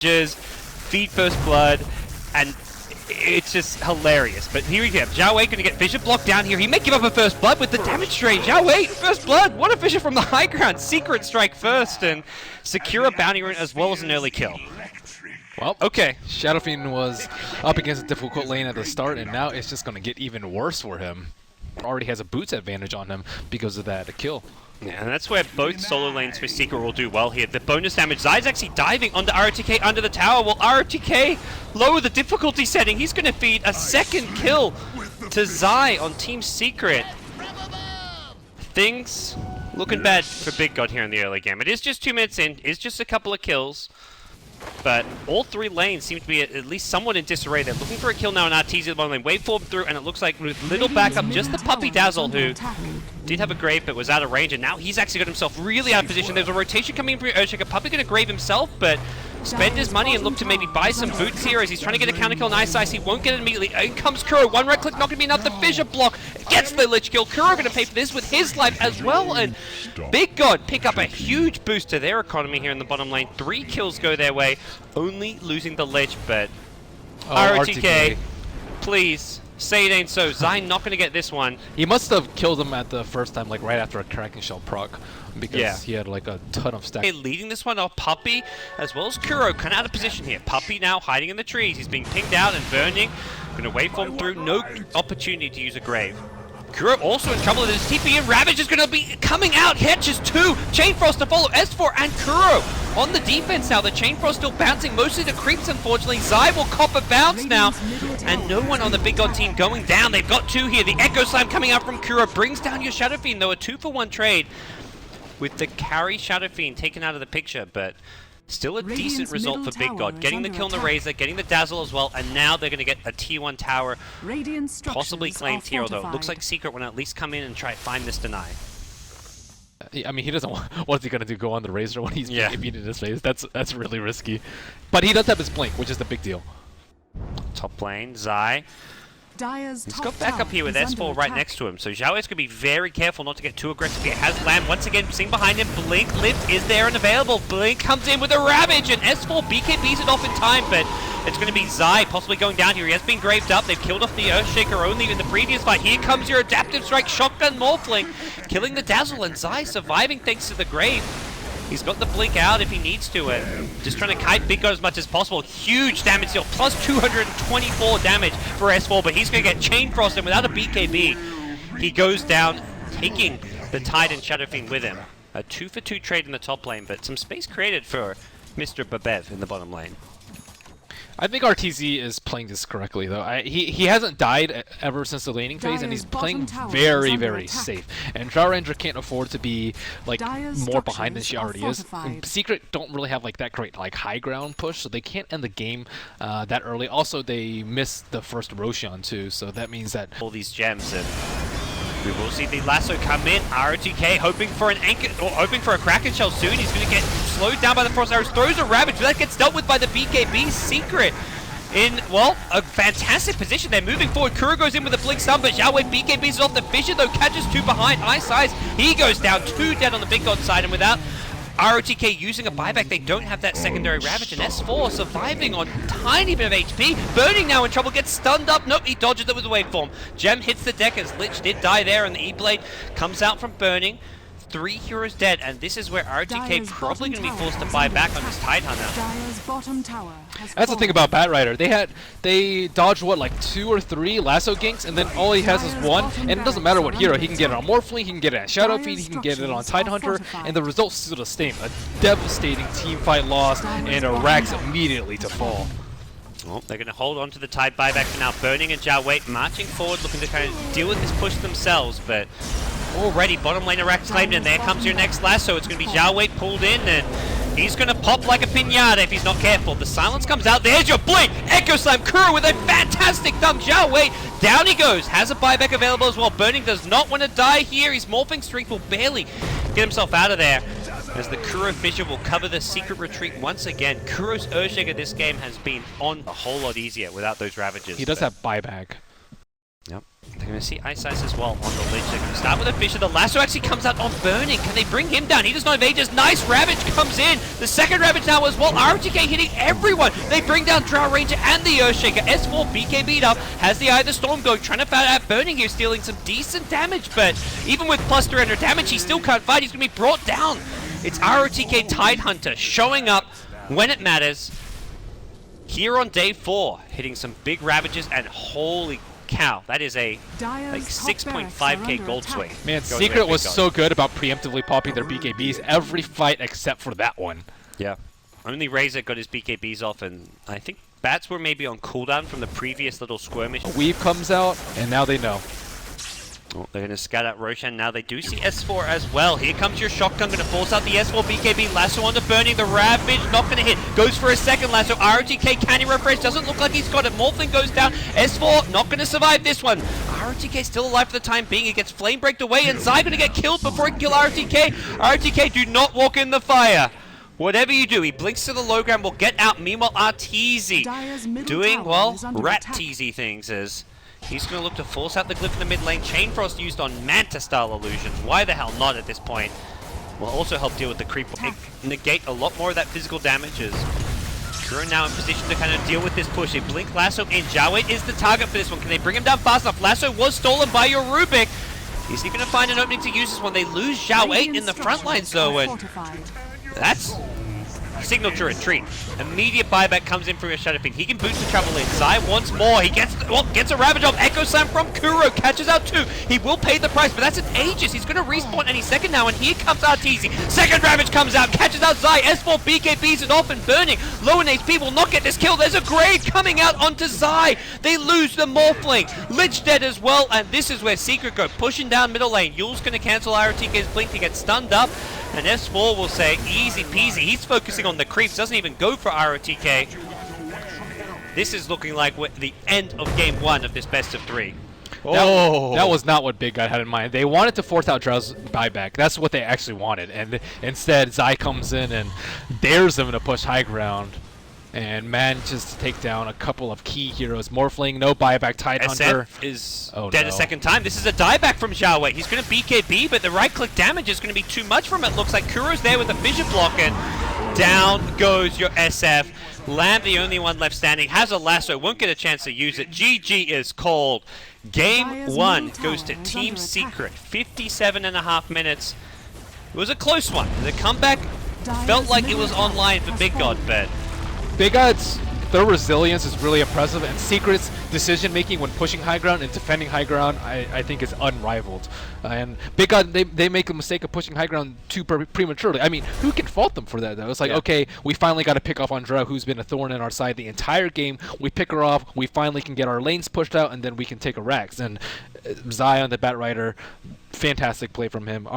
feed first blood, and it's just hilarious. But here we go. Zhao Wei going to get Fissure blocked down here. He may give up a first blood with the damage trade. Zhao Wei, first blood. What a Fissure from the high ground. Secret strike first and secure a bounty rune as well as an early kill. Well, okay. Shadow Fiend was up against a difficult lane at the start, and now it's just going to get even worse for him. Already has a boots advantage on him because of that kill. Yeah, and that's where both solo lanes for Secret will do well here. The bonus damage, Zai's actually diving onto ROTK under the tower. Well, ROTK lower the difficulty setting. He's going to feed a second kill to Zai on Team Secret. Things looking bad for BigGooooood here in the early game. It is just 2 minutes in, it's just a couple of kills. But all three lanes seem to be at least somewhat in disarray. They're looking for a kill now on RTZ, the bottom lane. Waveform through, and it looks like with little backup, just the Puppy Dazzle, who did have a grave but was out of range, and now he's actually got himself really out of position. There's a rotation coming in from Earthshaker. Puppy going to grave himself, but spend his money and look to maybe buy some boots here as he's trying to get a counter kill on Ice. He won't get it immediately. In comes Kuro. One right click, not going to be enough. The Fissure block gets the Lich kill. Kuro going to pay for this with his life as well, and BigGooooood pick up a huge boost to their economy here in the bottom lane. 3 kills go their way, only losing the Lich, but RTK, please. Say it ain't so. Zai not going to get this one. He must have killed him at the first time, like right after a Kraken Shell proc, because he had like a ton of stacks. Leading this one off, Puppy as well as Kuro kind of out of position here. Puppy now hiding in the trees. He's being pinged out and burning. Going to waveform through. No opportunity to use a grave. Kuro also in trouble with his TP, and Ravage is going to be coming out. Catches 2. Chain Frost to follow S4 and Kuro on the defense now. The Chain Frost still bouncing mostly to creeps, unfortunately. Zai will cop a bounce now, and no one on the BigGooooood team going down. They've got 2 here. The Echo Slam coming out from Kuro brings down your Shadow Fiend, though. A 2-for-1 trade with the carry Shadow Fiend taken out of the picture, but still a decent result for BigGooooood. Getting the kill on the Razor, getting the Dazzle as well, and now they're going to get a T1 tower possibly claimed here, although it looks like Secret will at least come in and try to find this deny. I mean, he doesn't want, what's he going to do, go on the Razor when he's being beaten in his face? That's really risky. But he does have his blink, which is the big deal. Top lane, Zai. He's got backup here with S4 right next to him, so Zhao is going to be very careful not to get too aggressive here. Has Lamb once again seen behind him. Blink lift is there and available. Blink comes in with a Ravage, and S4 BKBs it off in time, but it's going to be Zai possibly going down here. He has been graved up. They've killed off the Earthshaker only in the previous fight. Here comes your Adaptive Strike Shotgun Morphling, killing the Dazzle, and Zai surviving thanks to the grave. He's got the blink out if he needs to, and just trying to kite BigGooooood as much as possible. Huge damage deal, plus 224 damage for S4, but he's going to get Chain Frost, and without a BKB, he goes down, taking the Tide and Shadow Fiend with him. A 2-for-2 trade in the top lane, but some space created for Mr. Babev in the bottom lane. I think RTZ is playing this correctly, though. He hasn't died ever since the laning phase, and he's playing very, very safe. And Drow Ranger can't afford to be like more behind than she already is. And Secret don't really have like that great like high ground push, so they can't end the game that early. Also, they missed the first Roshan too, so that means that all these gems, and we will see the lasso come in. ROTK hoping for an anchor, or hoping for a Kraken Shell soon. He's going to get slowed down by the Frost Arrows, throws a Ravage, but that gets dealt with by the BKB. Secret in, well, a fantastic position. They're moving forward. Kuro goes in with a Blink Stun, but Zhao Wei BKBs it off the Fissure, though, catches 2 behind. Ice, he goes down, 2 dead on the BigGooooood side, and without ROTK using a buyback, they don't have that secondary Ravage, and S4 surviving on tiny bit of HP. Burning now in trouble, gets stunned up. Nope, he dodges it with a waveform. Gem hits the deck as Lich did die there, and the E-Blade comes out from Burning. 3 heroes dead, and this is where ROTK probably going to be forced to buy back on his Tidehunter. That's the thing about Batrider. They dodged what, like 2 or 3 lasso ganks, and then all he has is 1, and it doesn't matter what hero. He can get it on Morphling, he can get it on Shadow Fiend, he can get it on Tidehunter, and the result's still the same. A devastating team fight loss, and a Rax immediately to fall. Well, they're going to hold on to the Tide buyback for now. Burning and Zhao Wei marching forward, looking to kind of deal with this push themselves, but already bottom lane Rax claimed, and there comes your next lasso. It's going to be Zhao Wei pulled in, and he's going to pop like a pinata if he's not careful. The silence comes out. There's your blink. Echo Slam. Kuro with a fantastic dunk. Zhao Wei, down he goes. Has a buyback available as well. Burning does not want to die here. His morphing streak will barely get himself out of there, as the Kuro Fissure will cover the Secret retreat once again. Kuro's Earthshaker this game has been on a whole lot easier without those Ravages. He does have buyback. Yep. They're going to see Ice as well on the Lich. They're going to start with a Fisher. The lasso actually comes out on Burning. Can they bring him down? He does not have Aegis. Nice Ravage comes in. The second Ravage now as well. RTK hitting everyone. They bring down Drow Ranger and the Earthshaker. S4 BK beat up. Has the Eye of the Storm going. Trying to fight out Burning here. Stealing some decent damage. But even with plus 300 damage, he still can't fight. He's going to be brought down. It's ROTK Tidehunter showing up when it matters. Here on day 4. Hitting some big Ravages and holy cow, that is a like 6.5k gold swing. Man, Secret was so good about preemptively popping their BKBs every fight except for that one. Yeah. Only Razor got his BKBs off, and I think Bats were maybe on cooldown from the previous little skirmish. Weave comes out, and now they know. Oh, they're going to scout out Roshan now. They do see S4 as well. Here comes your shotgun. Going to force out the S4 BKB. Lasso onto Burning. The Ravage not going to hit. Goes for a second lasso. ROTK can he refresh? Doesn't look like he's got it. Morphling goes down. S4 not going to survive this one. ROTK still alive for the time being. He gets flame breaked away, and Zai going to get killed before he can kill ROTK. ROTK, do not walk in the fire. Whatever you do, he blinks to the low ground. Will get out. Meanwhile, Arteezy doing, well, rat-teasy things as he's going to look to force out the glyph in the mid lane. Chain Frost used on Manta-style illusions. Why the hell not at this point? Will also help deal with the creep. Negate a lot more of that physical damage as Kuro now in position to kind of deal with this push. A Blink Lasso in. Jawait is the target for this one. Can they bring him down fast enough? Lasso was stolen by your Rubik. Is he going to find an opening to use this one? They lose Jawait in the front lines though, and that's signal to retreat. Immediate buyback comes in from your Shadow Fiend. He can boost the travel in. Zai wants more. He gets a Ravage off. Echo Slam from Kuro. Catches out 2. He will pay the price, but that's an Aegis. He's going to respawn any second now, and here comes Arteezy. Second Ravage comes out. Catches out Zai. S4 BKBs it off and Burning. Low in HP will not get this kill. There's a grave coming out onto Zai. They lose the Morphling. Lich dead as well, and this is where Secret go. Pushing down middle lane. Yule's going to cancel ROTK's Blink to get stunned up. And S4 will say, easy peasy. He's focusing on the creeps, doesn't even go for ROTK. This is looking like the end of game 1 of this best of 3. Oh. That was not what Big God had in mind. They wanted to force out Drow's buyback. That's what they actually wanted. And instead, Zai comes in and dares them to push high ground and manages to take down a couple of key heroes. Morphling, no buyback. Tidehunter is dead a second time. This is a dieback from Jawait. He's going to BKB, but the right-click damage is going to be too much from it. Looks like Kuro's there with a Fissure block, and down goes your SF. Lamb, the only one left standing, has a lasso, won't get a chance to use it. GG is called. Game 1 goes to Team Secret. 57.5 minutes. It was a close one. The comeback felt like it was online for Big God, but Big God's their resilience is really impressive, and Secret's decision-making when pushing high ground and defending high ground, I think is unrivaled. And Big God, they make a mistake of pushing high ground too prematurely. I mean, who can fault them for that, though? It's like, okay, we finally got to pick off on Drow, who's been a thorn in our side the entire game. We pick her off, we finally can get our lanes pushed out, and then we can take a Rax. And Zai on the Bat Rider, fantastic play from him.